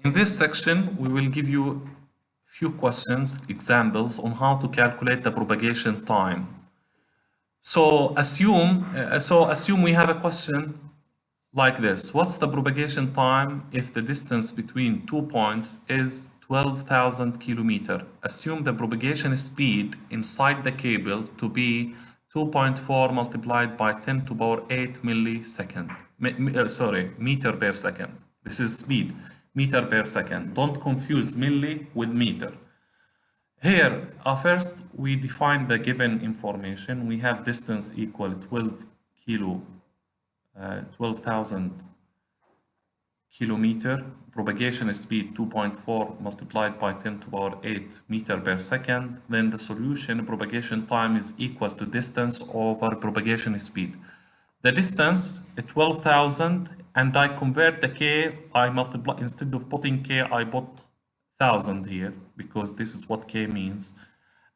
In this section, we will give you few questions, examples on how to calculate the propagation time. So assume we have a question like this. What's the propagation time if the distance between 2 points is 12,000 kilometers? Assume the propagation speed inside the cable to be 2.4 multiplied by 10 to the power 8 millisecond. Meter per second. This is speed, meter per second. Don't confuse milli with meter. Here, first we define the given information. We have distance equal 12,000 kilometer, propagation speed 2.4 multiplied by 10 to the power 8 meter per second. Then the solution, propagation time is equal to distance over propagation speed. The distance is 12,000, and I convert the k, I multiply, instead of putting k, I put 1,000 here, because this is what k means.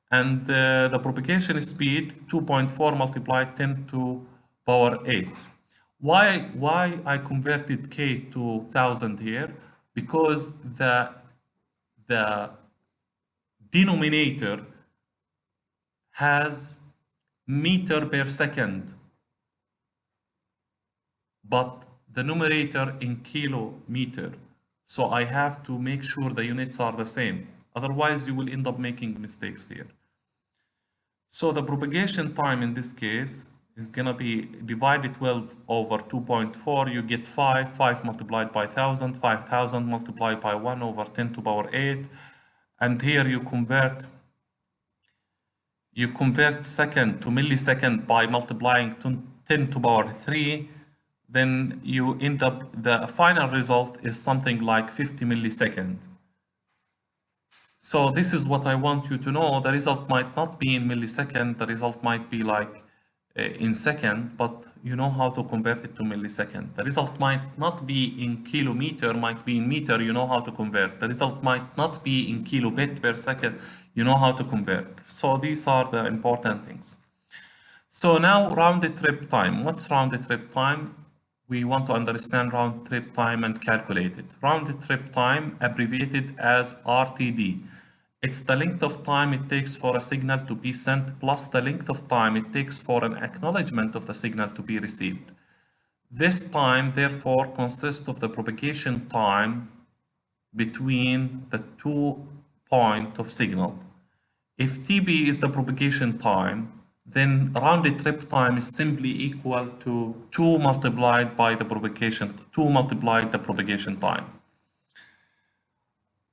And the propagation speed, 2.4 multiplied 10 to the power 8. Why I converted k to 1,000 here? Because the denominator has meter per second, but the numerator in kilometer. So I have to make sure the units are the same. Otherwise, you will end up making mistakes here. So the propagation time in this case is going to be divided 12 over 2.4. You get 5 multiplied by 1,000, 5,000 multiplied by 1 over 10 to the power 8. And here you convert second to millisecond by multiplying 10 to the power 3. Then you end up, the final result is something like 50 milliseconds. So this is what I want you to know. The result might not be in millisecond, the result might be like in second, but you know how to convert it to millisecond. The result might not be in kilometer, might be in meter, you know how to convert. The result might not be in kilobit per second, you know how to convert. So these are the important things. So now round trip time. What's round trip time? We want to understand round trip time and calculate it. Round trip time, abbreviated as RTD. It's the length of time it takes for a signal to be sent plus the length of time it takes for an acknowledgement of the signal to be received. This time, therefore, consists of the propagation time between the 2 points of signal. If TB is the propagation time, then round trip time is simply equal to 2 multiplied by the propagation, 2 multiplied the propagation time.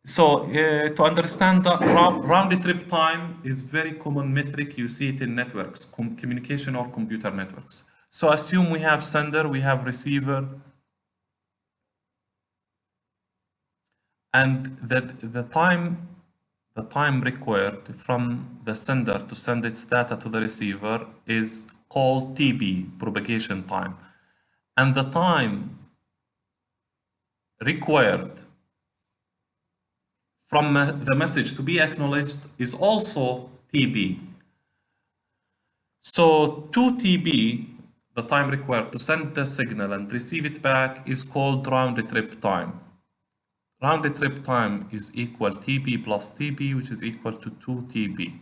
So to understand the round trip time is very common metric. You see it in networks, communication or computer networks. So assume we have sender, we have receiver, and the time required from the sender to send its data to the receiver is called TB, propagation time. And the time required from the message to be acknowledged is also TB. So 2TB, the time required to send the signal and receive it back, is called round trip time. Round trip time is equal TB plus TB, which is equal to 2TB.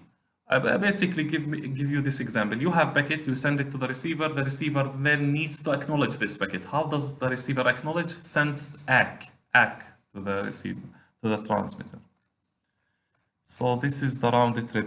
I basically give you this example. You have packet, you send it to the receiver then needs to acknowledge this packet. How does the receiver acknowledge? Sends ACK to the receiver, to the transmitter. So this is the round trip